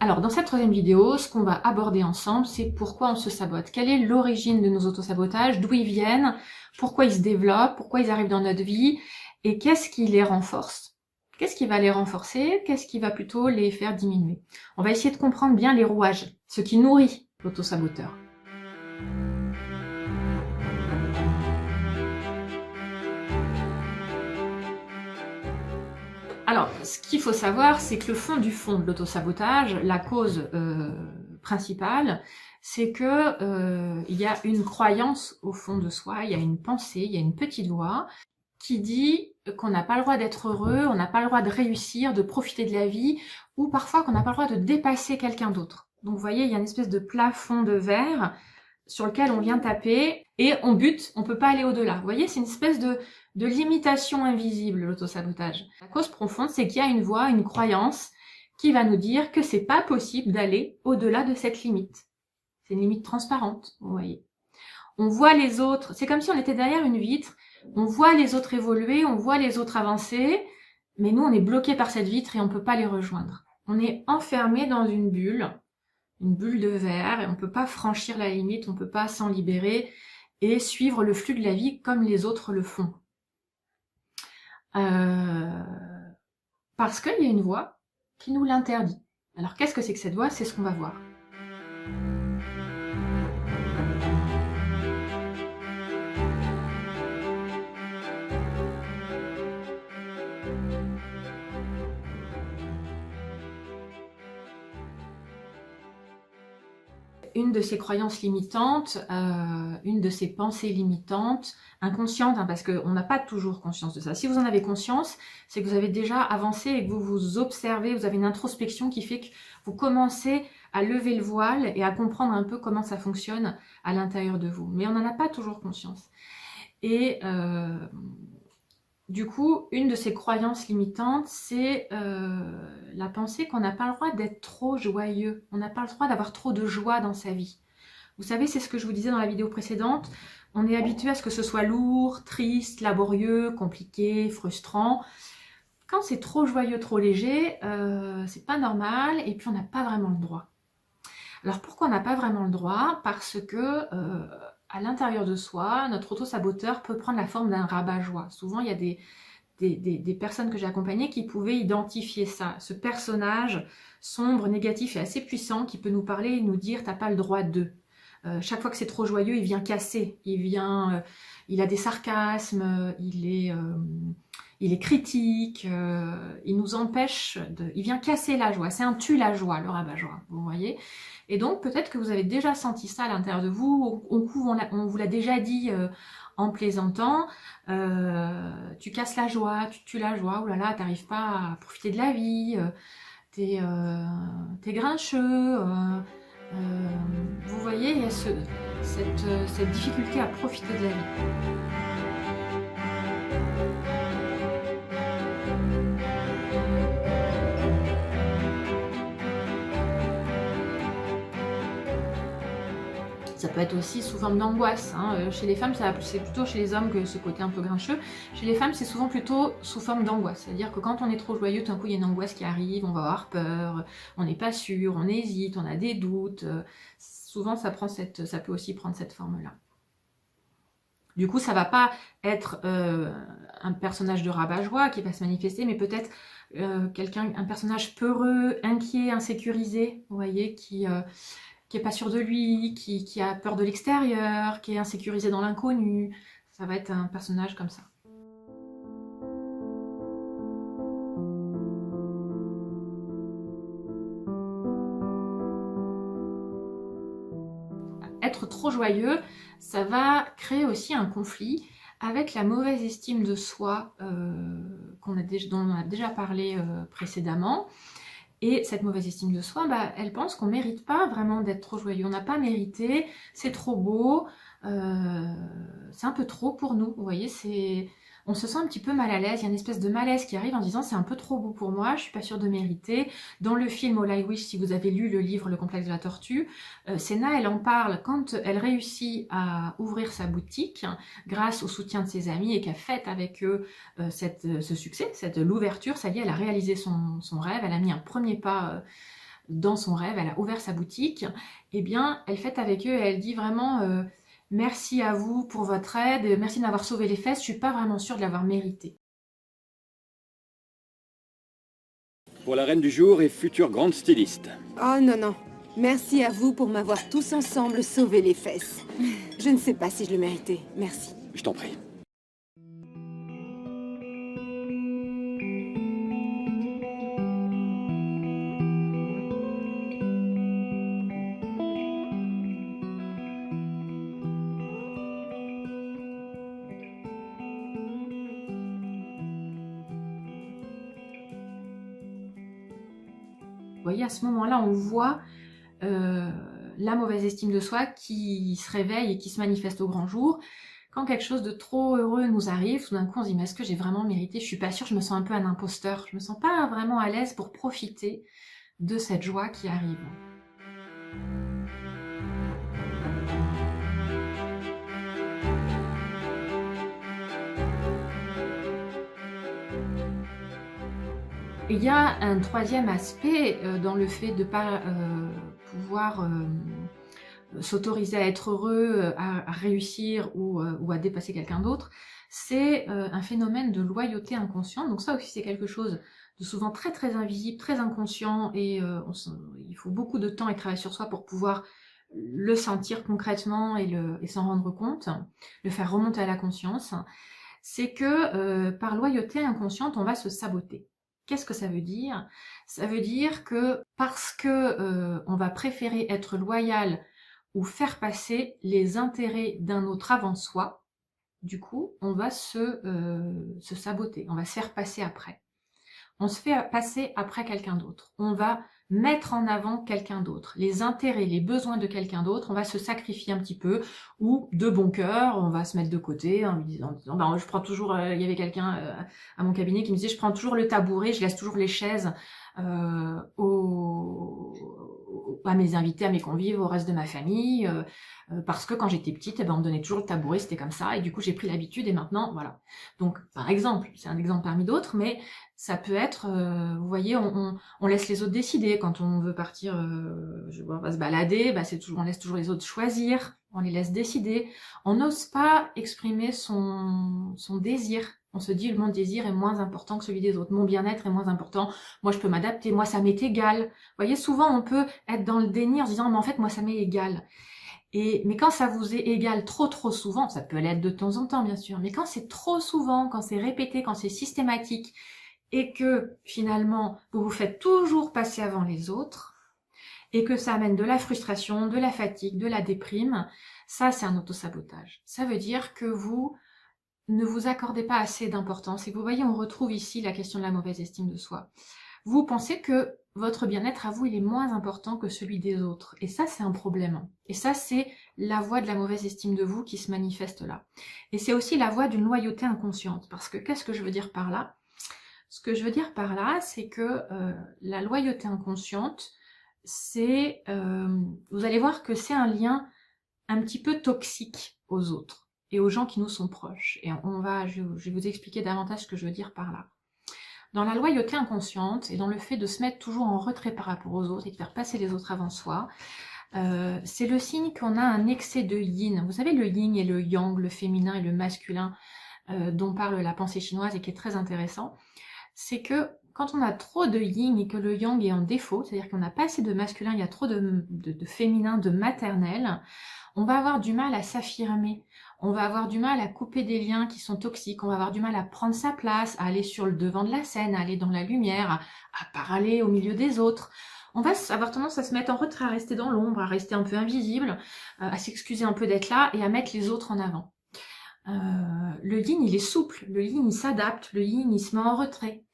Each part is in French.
Alors, dans cette troisième vidéo, ce qu'on va aborder ensemble, c'est pourquoi on se sabote. Quelle est l'origine de nos autosabotages, d'où ils viennent, pourquoi ils se développent, pourquoi ils arrivent dans notre vie, et qu'est-ce qui les renforce. Qu'est-ce qui va les renforcer, qu'est-ce qui va plutôt les faire diminuer. On va essayer de comprendre bien les rouages, ce qui nourrit l'autosaboteur. Alors, ce qu'il faut savoir, c'est que le fond du fond de l'autosabotage, la cause principale, c'est que il y a une croyance au fond de soi, il y a une pensée, il y a une petite voix qui dit qu'on n'a pas le droit d'être heureux, on n'a pas le droit de réussir, de profiter de la vie, ou parfois qu'on n'a pas le droit de dépasser quelqu'un d'autre. Donc vous voyez, il y a une espèce de plafond de verre sur lequel on vient taper et on bute, on peut pas aller au-delà. Vous voyez, c'est une espèce de limitation invisible, l'autosabotage. La cause profonde, c'est qu'il y a une voix, une croyance qui va nous dire que c'est pas possible d'aller au-delà de cette limite. C'est une limite transparente, vous voyez. On voit les autres, c'est comme si on était derrière une vitre, on voit les autres évoluer, on voit les autres avancer, mais nous on est bloqué par cette vitre et on peut pas les rejoindre. On est enfermé dans une bulle de verre, et on peut pas franchir la limite, on peut pas s'en libérer et suivre le flux de la vie comme les autres le font. Parce qu'il y a une voix qui nous l'interdit. Alors qu'est-ce que c'est que cette voix? C'est ce qu'on va voir. Une de ces croyances limitantes, une de ces pensées limitantes, inconscientes, hein, parce qu'on n'a pas toujours conscience de ça. Si vous en avez conscience, c'est que vous avez déjà avancé et que vous vous observez, vous avez une introspection qui fait que vous commencez à lever le voile et à comprendre un peu comment ça fonctionne à l'intérieur de vous. Mais on n'en a pas toujours conscience. Et du coup, une de ces croyances limitantes, c'est la pensée qu'on n'a pas le droit d'être trop joyeux. On n'a pas le droit d'avoir trop de joie dans sa vie. Vous savez, c'est ce que je vous disais dans la vidéo précédente. On est habitué à ce que ce soit lourd, triste, laborieux, compliqué, frustrant. Quand c'est trop joyeux, trop léger, c'est pas normal et puis on n'a pas vraiment le droit. Alors pourquoi on n'a pas vraiment le droit? Parce que à l'intérieur de soi, notre auto-saboteur peut prendre la forme d'un rabat-joie. Souvent, il y a des personnes que j'ai accompagnées qui pouvaient identifier ça. Ce personnage sombre, négatif et assez puissant qui peut nous parler et nous dire « t'as pas le droit de ». Chaque fois que c'est trop joyeux, il vient casser, il a des sarcasmes, il est critique, il nous empêche il vient casser la joie. C'est un tue la joie, le rabat-joie, vous voyez. Et donc peut-être que vous avez déjà senti ça à l'intérieur de vous. Au coup, on vous l'a déjà dit en plaisantant. Tu casses la joie, tu tues la joie. Oh là là, t'arrives pas à profiter de la vie. T'es grincheux. Vous voyez, il y a cette difficulté à profiter de la vie. Ça peut être aussi sous forme d'angoisse. Hein. Chez les femmes, c'est plutôt chez les hommes que ce côté un peu grincheux. Chez les femmes, c'est souvent plutôt sous forme d'angoisse. C'est-à-dire que quand on est trop joyeux, tout d'un coup, il y a une angoisse qui arrive, on va avoir peur, on n'est pas sûr, on hésite, on a des doutes. Souvent, ça peut aussi prendre cette forme-là. Du coup, ça va pas être un personnage de rabat-joie qui va se manifester, mais peut-être un personnage peureux, inquiet, insécurisé, vous voyez, qui est pas sûr de lui, qui a peur de l'extérieur, qui est insécurisé dans l'inconnu. Ça va être un personnage comme ça. Être trop joyeux, ça va créer aussi un conflit avec la mauvaise estime de soi dont on a déjà parlé précédemment. Et cette mauvaise estime de soi, elle pense qu'on ne mérite pas vraiment d'être trop joyeux. On n'a pas mérité, c'est trop beau, c'est un peu trop pour nous. Vous voyez, on se sent un petit peu mal à l'aise. Il y a une espèce de malaise qui arrive en disant c'est un peu trop beau pour moi, je suis pas sûre de mériter. Dans le film All I Wish, si vous avez lu le livre Le complexe de la tortue, Senna, elle en parle quand elle réussit à ouvrir sa boutique grâce au soutien de ses amis et qu'elle fête avec eux ce succès, l'ouverture. Ça y est, elle a réalisé son rêve, elle a mis un premier pas dans son rêve, elle a ouvert sa boutique, eh bien, elle fête avec eux et elle dit vraiment merci à vous pour votre aide, merci de m'avoir sauvé les fesses, je suis pas vraiment sûre de l'avoir mérité. Pour la reine du jour et future grande styliste. Oh non, non. Merci à vous pour m'avoir tous ensemble sauvé les fesses. Je ne sais pas si je le méritais. Merci. Je t'en prie. Vous voyez, à ce moment-là, on voit la mauvaise estime de soi qui se réveille et qui se manifeste au grand jour. Quand quelque chose de trop heureux nous arrive, tout d'un coup on se dit mais est-ce que j'ai vraiment mérité? Je suis pas sûre, je me sens un peu un imposteur. Je me sens pas vraiment à l'aise pour profiter de cette joie qui arrive. Il y a un troisième aspect dans le fait de ne pas pouvoir s'autoriser à être heureux, à réussir ou à dépasser quelqu'un d'autre, c'est un phénomène de loyauté inconsciente. Donc ça aussi c'est quelque chose de souvent très très invisible, très inconscient et il faut beaucoup de temps et travail sur soi pour pouvoir le sentir concrètement et s'en rendre compte, le faire remonter à la conscience. C'est que par loyauté inconsciente on va se saboter. Qu'est-ce que ça veut dire? Ça veut dire que parce que on va préférer être loyal ou faire passer les intérêts d'un autre avant soi, du coup, on va se saboter, on va se faire passer après. On se fait passer après quelqu'un d'autre. On va mettre en avant quelqu'un d'autre. Les intérêts, les besoins de quelqu'un d'autre, on va se sacrifier un petit peu, ou de bon cœur, on va se mettre de côté en disant ben, je prends toujours, il y avait quelqu'un à mon cabinet qui me disait, je prends toujours le tabouret, je laisse toujours les chaises à mes invités, à mes convives, au reste de ma famille, parce que quand j'étais petite, eh ben, on me donnait toujours le tabouret, c'était comme ça, et du coup j'ai pris l'habitude, et maintenant, voilà. Donc, par exemple, c'est un exemple parmi d'autres, mais ça peut être, vous voyez, on laisse les autres décider, quand on veut partir, on va se balader, bah on laisse toujours les autres choisir, on les laisse décider, on n'ose pas exprimer son désir. On se dit, mon désir est moins important que celui des autres, mon bien-être est moins important, moi je peux m'adapter, moi ça m'est égal. Vous voyez, souvent on peut être dans le déni en se disant, mais en fait moi ça m'est égal. Mais quand ça vous est égal trop souvent, ça peut l'être de temps en temps bien sûr, mais quand c'est trop souvent, quand c'est répété, quand c'est systématique, et que finalement vous vous faites toujours passer avant les autres, et que ça amène de la frustration, de la fatigue, de la déprime, ça c'est un autosabotage. Ça veut dire que vous ne vous accordez pas assez d'importance. Et vous voyez, on retrouve ici la question de la mauvaise estime de soi. Vous pensez que votre bien-être à vous, il est moins important que celui des autres. Et ça, c'est un problème. Et ça, c'est la voie de la mauvaise estime de vous qui se manifeste là. Et c'est aussi la voie d'une loyauté inconsciente. Parce que qu'est-ce que je veux dire par là? Ce que je veux dire par là, c'est que la loyauté inconsciente, c'est... vous allez voir que c'est un lien un petit peu toxique aux autres et aux gens qui nous sont proches. Et je vais vous expliquer davantage ce que je veux dire par là. Dans la loyauté inconsciente et dans le fait de se mettre toujours en retrait par rapport aux autres et de faire passer les autres avant soi, c'est le signe qu'on a un excès de yin. Vous savez, le yin et le yang, le féminin et le masculin dont parle la pensée chinoise et qui est très intéressant, c'est que quand on a trop de yin et que le yang est en défaut, c'est-à-dire qu'on n'a pas assez de masculin, il y a trop de féminin, de maternel, on va avoir du mal à s'affirmer, on va avoir du mal à couper des liens qui sont toxiques, on va avoir du mal à prendre sa place, à aller sur le devant de la scène, à aller dans la lumière, à parler au milieu des autres. On va avoir tendance à se mettre en retrait, à rester dans l'ombre, à rester un peu invisible, à s'excuser un peu d'être là et à mettre les autres en avant. Le yin, il est souple, le yin, il s'adapte, le yin, il se met en retrait.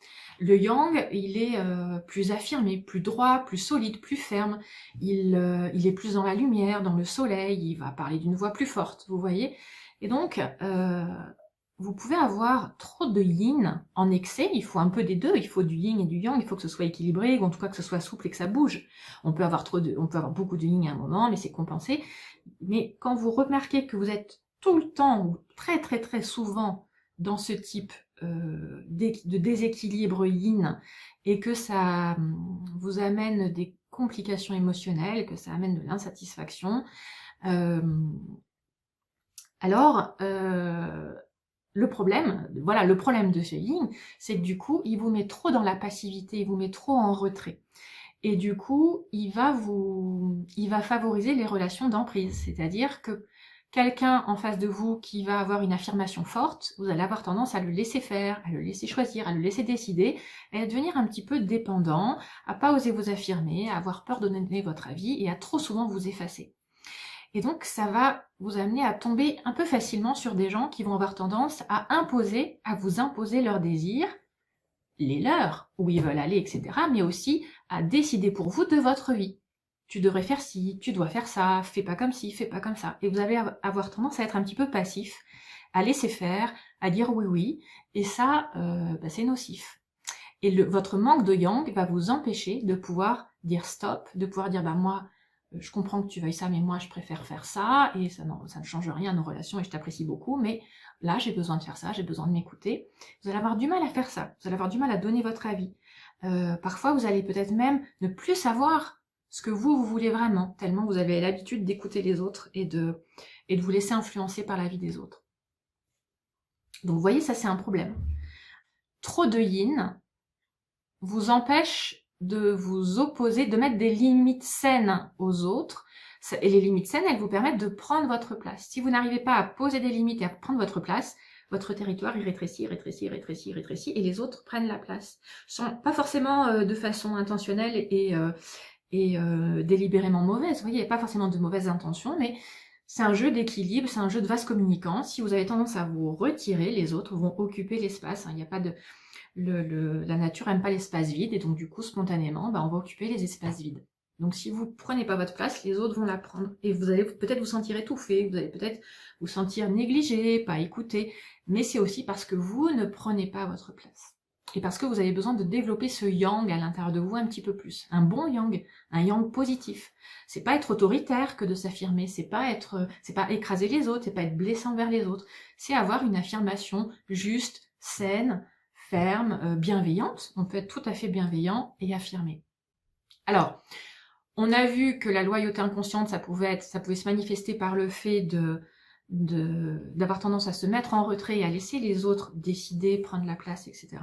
Le yang, il est plus affirmé, plus droit, plus solide, plus ferme. Il est plus dans la lumière, dans le soleil, il va parler d'une voix plus forte, vous voyez. Et donc, vous pouvez avoir trop de yin en excès, il faut un peu des deux, il faut du yin et du yang, il faut que ce soit équilibré, ou en tout cas que ce soit souple et que ça bouge. On peut avoir beaucoup de yin à un moment, mais c'est compensé. Mais quand vous remarquez que vous êtes tout le temps, ou très souvent, dans ce type de déséquilibre yin, et que ça vous amène des complications émotionnelles, que ça amène de l'insatisfaction. Le problème de ce yin, c'est que du coup, il vous met trop dans la passivité, il vous met trop en retrait. Et du coup, il va favoriser les relations d'emprise. C'est-à-dire que quelqu'un en face de vous qui va avoir une affirmation forte, vous allez avoir tendance à le laisser faire, à le laisser choisir, à le laisser décider, et à devenir un petit peu dépendant, à pas oser vous affirmer, à avoir peur de donner votre avis et à trop souvent vous effacer. Et donc, ça va vous amener à tomber un peu facilement sur des gens qui vont avoir tendance à vous imposer leurs désirs, les leurs, où ils veulent aller, etc., mais aussi à décider pour vous de votre vie. Tu devrais faire ci, tu dois faire ça, fais pas comme ci, fais pas comme ça. Et vous allez avoir tendance à être un petit peu passif, à laisser faire, à dire oui, oui, et ça, c'est nocif. Et votre manque de yang va vous empêcher de pouvoir dire stop, de pouvoir dire moi, je comprends que tu veuilles ça, mais moi je préfère faire ça, et ça ne change rien à nos relations, et je t'apprécie beaucoup, mais là j'ai besoin de faire ça, j'ai besoin de m'écouter. Vous allez avoir du mal à faire ça, vous allez avoir du mal à donner votre avis. Parfois vous allez peut-être même ne plus savoir ce que vous voulez vraiment, tellement vous avez l'habitude d'écouter les autres et de vous laisser influencer par la vie des autres. Donc vous voyez, ça c'est un problème. Trop de yin vous empêche de vous opposer, de mettre des limites saines aux autres. Et les limites saines, elles vous permettent de prendre votre place. Si vous n'arrivez pas à poser des limites et à prendre votre place, votre territoire, il rétrécit, et les autres prennent la place. Pas forcément de façon intentionnelle et délibérément mauvaise. Vous voyez, il n'y a pas forcément de mauvaises intentions, mais c'est un jeu d'équilibre, c'est un jeu de vase communicant. Si vous avez tendance à vous retirer, les autres vont occuper l'espace. Il n'y a pas de... la nature n'aime pas l'espace vide, et donc du coup, spontanément, on va occuper les espaces vides. Donc si vous ne prenez pas votre place, les autres vont la prendre. Et vous allez peut-être vous sentir étouffé, vous allez peut-être vous sentir négligé, pas écouté, mais c'est aussi parce que vous ne prenez pas votre place. Et parce que vous avez besoin de développer ce yang à l'intérieur de vous un petit peu plus. Un bon yang, un yang positif. C'est pas être autoritaire que de s'affirmer, c'est pas écraser les autres, c'est pas être blessant vers les autres. C'est avoir une affirmation juste, saine, ferme, bienveillante. On peut être tout à fait bienveillant et affirmé. Alors, on a vu que la loyauté inconsciente, ça pouvait se manifester par le fait d'avoir tendance à se mettre en retrait et à laisser les autres décider, prendre la place, etc.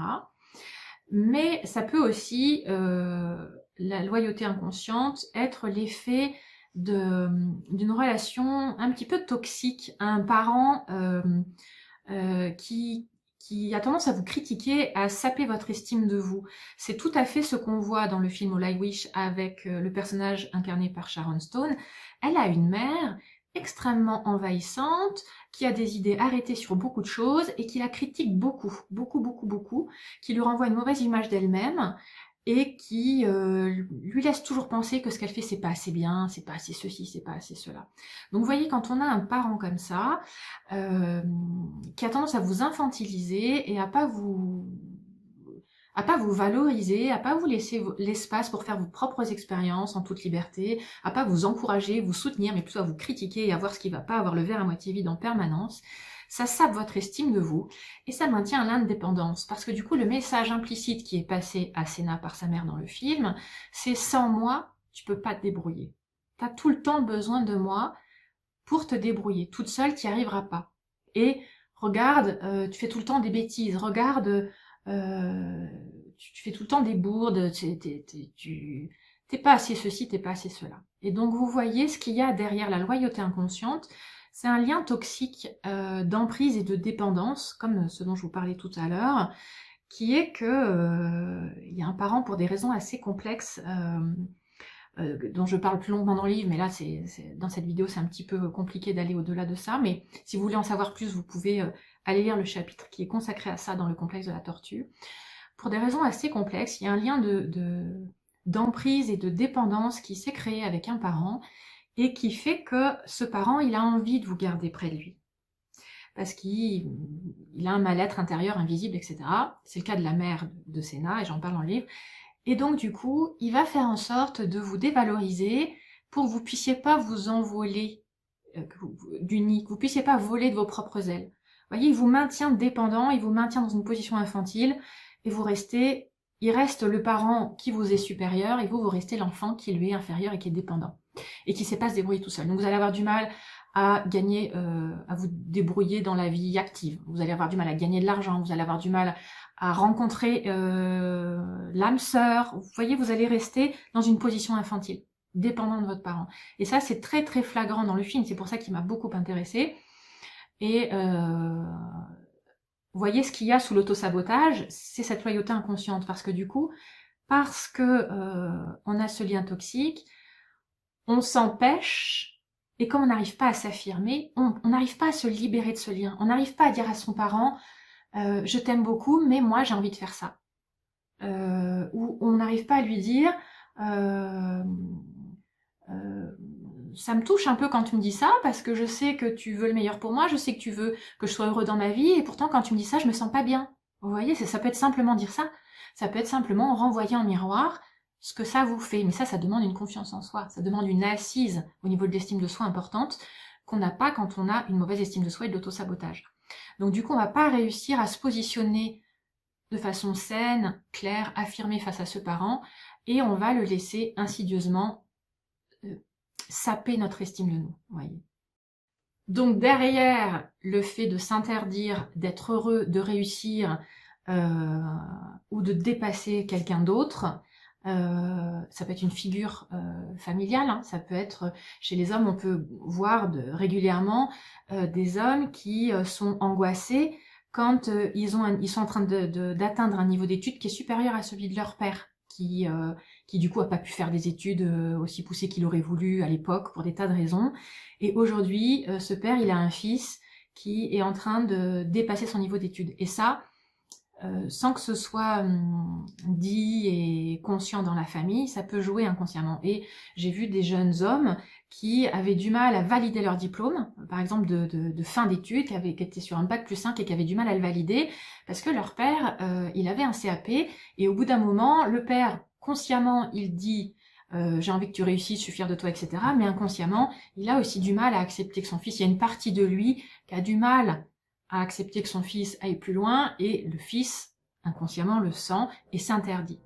Mais ça peut aussi, la loyauté inconsciente, être l'effet d'une relation un petit peu toxique à un parent qui a tendance à vous critiquer, à saper votre estime de vous. C'est tout à fait ce qu'on voit dans le film All I Wish avec le personnage incarné par Sharon Stone. Elle a une mère extrêmement envahissante, qui a des idées arrêtées sur beaucoup de choses et qui la critique beaucoup, qui lui renvoie une mauvaise image d'elle-même et qui lui laisse toujours penser que ce qu'elle fait, c'est pas assez bien, c'est pas assez ceci, c'est pas assez cela. Donc vous voyez, quand on a un parent comme ça, qui a tendance à vous infantiliser et à pas vous valoriser, à pas vous laisser l'espace pour faire vos propres expériences en toute liberté, à pas vous encourager, vous soutenir, mais plutôt à vous critiquer et à voir ce qui va pas, avoir le verre à moitié vide en permanence, ça sape votre estime de vous et ça maintient l'indépendance. Parce que du coup, le message implicite qui est passé à Senna par sa mère dans le film, c'est sans moi, tu peux pas te débrouiller. T'as tout le temps besoin de moi pour te débrouiller. Toute seule, tu n'y arriveras pas. Et regarde, tu fais tout le temps des bêtises. Regarde, tu fais tout le temps des bourdes. T'es pas assez ceci, t'es pas assez cela. Et donc, vous voyez ce qu'il y a derrière la loyauté inconsciente. C'est un lien toxique d'emprise et de dépendance, comme ce dont je vous parlais tout à l'heure, qui est que il y a un parent, pour des raisons assez complexes, dont je parle plus longuement dans le livre, mais là, dans cette vidéo, c'est un petit peu compliqué d'aller au-delà de ça, mais si vous voulez en savoir plus, vous pouvez aller lire le chapitre qui est consacré à ça dans le complexe de la tortue. Pour des raisons assez complexes, il y a un lien d'emprise et de dépendance qui s'est créé avec un parent, et qui fait que ce parent, il a envie de vous garder près de lui. Parce qu'il a un mal-être intérieur invisible, etc. C'est le cas de la mère de Senna, et j'en parle dans le livre. Et donc, du coup, il va faire en sorte de vous dévaloriser pour que vous puissiez pas vous envoler du nid, que vous puissiez pas voler de vos propres ailes. Vous voyez, il vous maintient dépendant, il vous maintient dans une position infantile, et vous restez il reste le parent qui vous est supérieur et vous restez l'enfant qui lui est inférieur et qui est dépendant et qui ne sait pas se débrouiller tout seul. Donc vous allez avoir du mal à gagner, à vous débrouiller dans la vie active. Vous allez avoir du mal à gagner de l'argent, vous allez avoir du mal à rencontrer l'âme sœur. Vous voyez, vous allez rester dans une position infantile, dépendant de votre parent. Et ça, c'est très très flagrant dans le film, c'est pour ça qu'il m'a beaucoup intéressée. Et vous voyez, ce qu'il y a sous l'auto-sabotage, c'est cette loyauté inconsciente, parce que du coup, parce que on a ce lien toxique, on s'empêche, et comme on n'arrive pas à s'affirmer, on n'arrive pas à se libérer de ce lien, on n'arrive pas à dire à son parent je t'aime beaucoup, mais moi j'ai envie de faire ça. Ou on n'arrive pas à lui dire ça me touche un peu quand tu me dis ça, parce que je sais que tu veux le meilleur pour moi, je sais que tu veux que je sois heureux dans ma vie, et pourtant quand tu me dis ça, je me sens pas bien. Vous voyez, ça peut être simplement dire ça, ça peut être simplement renvoyer en miroir ce que ça vous fait, mais ça demande une confiance en soi, ça demande une assise au niveau de l'estime de soi importante, qu'on n'a pas quand on a une mauvaise estime de soi et de l'auto-sabotage. Donc du coup, on va pas réussir à se positionner de façon saine, claire, affirmée face à ce parent, et on va le laisser insidieusement saper notre estime de nous, voyez. Donc derrière le fait de s'interdire d'être heureux, de réussir ou de dépasser quelqu'un d'autre, ça peut être une figure familiale, hein, ça peut être chez les hommes, on peut voir régulièrement des hommes qui sont angoissés quand ils sont en train d'atteindre un niveau d'études qui est supérieur à celui de leur père, qui du coup a pas pu faire des études aussi poussées qu'il aurait voulu à l'époque pour des tas de raisons. Et aujourd'hui, ce père, il a un fils qui est en train de dépasser son niveau d'études. Et ça, sans que ce soit dit et conscient dans la famille, ça peut jouer inconsciemment. Et j'ai vu des jeunes hommes qui avaient du mal à valider leur diplôme, par exemple de fin d'études, qui étaient sur un bac plus 5 et qui avaient du mal à le valider, parce que leur père, il avait un CAP, et au bout d'un moment, le père, consciemment, il dit j'ai envie que tu réussisses, je suis fière de toi, etc. Mais inconsciemment, il a aussi du mal à accepter que son fils, il y a une partie de lui qui a du mal à accepter que son fils aille plus loin, et le fils, inconsciemment, le sent et s'interdit.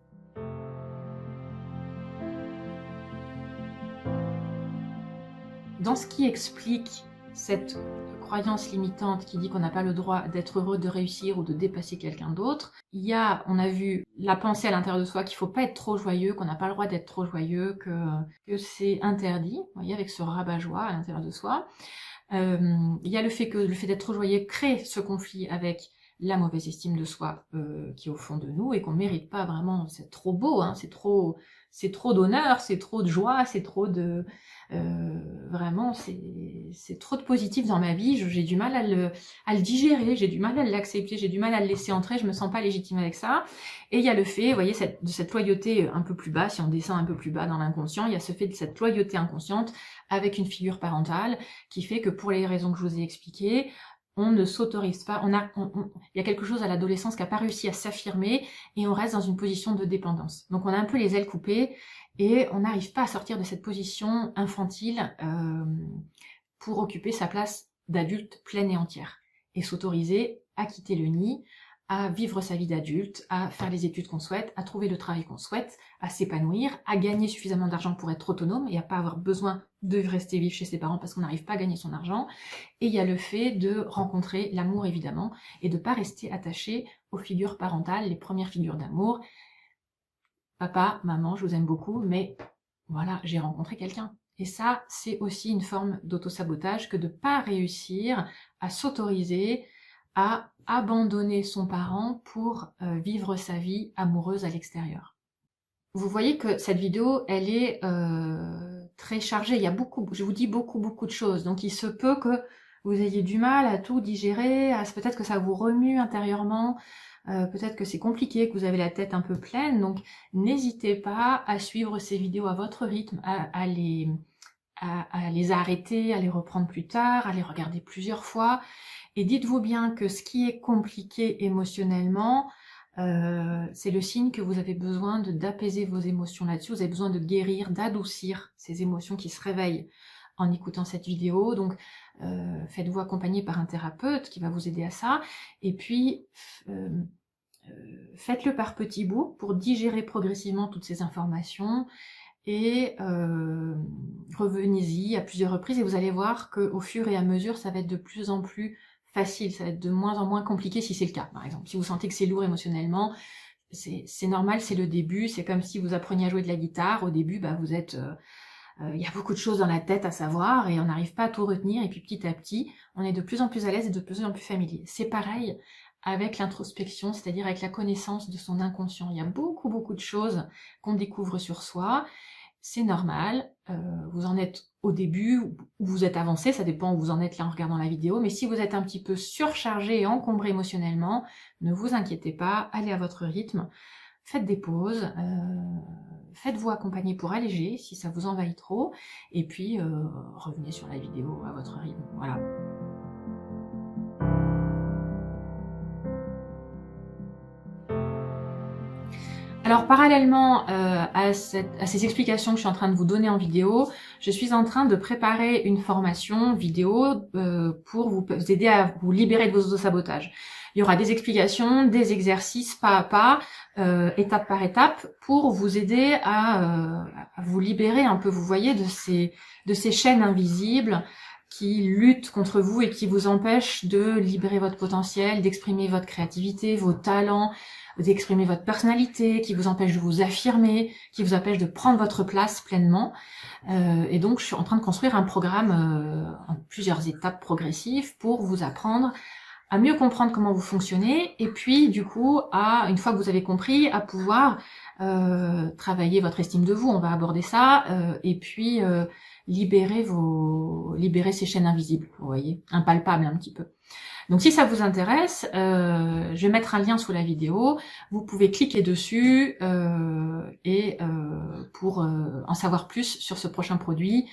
Dans ce qui explique cette croyance limitante qui dit qu'on n'a pas le droit d'être heureux, de réussir ou de dépasser quelqu'un d'autre, il y a, on a vu la pensée à l'intérieur de soi qu'il ne faut pas être trop joyeux, qu'on n'a pas le droit d'être trop joyeux, que c'est interdit, vous voyez, avec ce rabat-joie à l'intérieur de soi. Il y a le fait que le fait d'être trop joyeux crée ce conflit avec la mauvaise estime de soi qui est au fond de nous et qu'on ne mérite pas vraiment. C'est trop beau, hein, c'est trop d'honneur, c'est trop de joie, c'est trop de vraiment c'est trop de positif dans ma vie. J'ai du mal à le digérer, j'ai du mal à l'accepter, j'ai du mal à le laisser entrer, je me sens pas légitime avec ça. Et il y a le fait, vous voyez, de cette loyauté un peu plus bas, si on descend un peu plus bas dans l'inconscient, il y a ce fait de cette loyauté inconsciente avec une figure parentale qui fait que pour les raisons que je vous ai expliquées, on ne s'autorise pas, il y a quelque chose à l'adolescence qui n'a pas réussi à s'affirmer et on reste dans une position de dépendance. Donc on a un peu les ailes coupées et on n'arrive pas à sortir de cette position infantile pour occuper sa place d'adulte pleine et entière et s'autoriser à quitter le nid, à vivre sa vie d'adulte, à faire les études qu'on souhaite, à trouver le travail qu'on souhaite, à s'épanouir, à gagner suffisamment d'argent pour être autonome et à pas avoir besoin de rester vivre chez ses parents parce qu'on n'arrive pas à gagner son argent. Et il y a le fait de rencontrer l'amour évidemment et de pas rester attaché aux figures parentales, les premières figures d'amour. Papa, maman, je vous aime beaucoup, mais voilà, j'ai rencontré quelqu'un. Et ça, c'est aussi une forme d'auto-sabotage que de ne pas réussir à s'autoriser à abandonner son parent pour vivre sa vie amoureuse à l'extérieur. Vous voyez que cette vidéo, elle est très chargée. Il y a beaucoup, je vous dis beaucoup de choses. Donc il se peut que vous ayez du mal à tout digérer, peut-être que ça vous remue intérieurement, peut-être que c'est compliqué, que vous avez la tête un peu pleine. Donc n'hésitez pas à suivre ces vidéos à votre rythme, à les arrêter, à les reprendre plus tard, à les regarder plusieurs fois. Et dites-vous bien que ce qui est compliqué émotionnellement, c'est le signe que vous avez besoin d'apaiser vos émotions là-dessus, vous avez besoin de guérir, d'adoucir ces émotions qui se réveillent en écoutant cette vidéo. Donc faites-vous accompagner par un thérapeute qui va vous aider à ça. Et puis faites-le par petits bouts pour digérer progressivement toutes ces informations et revenez-y à plusieurs reprises et vous allez voir qu'au fur et à mesure, ça va être de plus en plus facile, ça va être de moins en moins compliqué si c'est le cas, par exemple. Si vous sentez que c'est lourd émotionnellement, c'est normal, c'est le début, c'est comme si vous appreniez à jouer de la guitare. Au début, bah, vous êtes... y a beaucoup de choses dans la tête à savoir et on n'arrive pas à tout retenir et puis petit à petit, on est de plus en plus à l'aise et de plus en plus familier. C'est pareil avec l'introspection, c'est-à-dire avec la connaissance de son inconscient. Il y a beaucoup de choses qu'on découvre sur soi. C'est normal, vous en êtes au début ou vous êtes avancé, ça dépend où vous en êtes là en regardant la vidéo, mais si vous êtes un petit peu surchargé et encombré émotionnellement, ne vous inquiétez pas, allez à votre rythme, faites des pauses, faites-vous accompagner pour alléger si ça vous envahit trop, et puis revenez sur la vidéo à votre rythme, voilà. Alors parallèlement à ces explications que je suis en train de vous donner en vidéo, je suis en train de préparer une formation vidéo pour vous aider à vous libérer de vos autosabotages. Il y aura des explications, des exercices pas à pas, étape par étape, pour vous aider à vous libérer un peu, vous voyez, de ces chaînes invisibles qui luttent contre vous et qui vous empêchent de libérer votre potentiel, d'exprimer votre créativité, vos talents, d'exprimer votre personnalité, qui vous empêche de vous affirmer, qui vous empêche de prendre votre place pleinement. Et donc, je suis en train de construire un programme en plusieurs étapes progressives pour vous apprendre à mieux comprendre comment vous fonctionnez, et puis, du coup, une fois que vous avez compris, à pouvoir travailler votre estime de vous, on va aborder ça, et puis libérer ces chaînes invisibles, vous voyez, impalpables un petit peu. Donc si ça vous intéresse, je vais mettre un lien sous la vidéo, vous pouvez cliquer dessus pour en savoir plus sur ce prochain produit,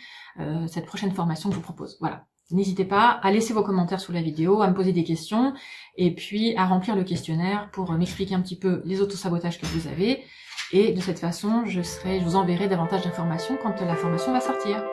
cette prochaine formation que je vous propose. Voilà. N'hésitez pas à laisser vos commentaires sous la vidéo, à me poser des questions, et puis à remplir le questionnaire pour m'expliquer un petit peu les autosabotages que vous avez. Et de cette façon, je vous enverrai davantage d'informations quand la formation va sortir.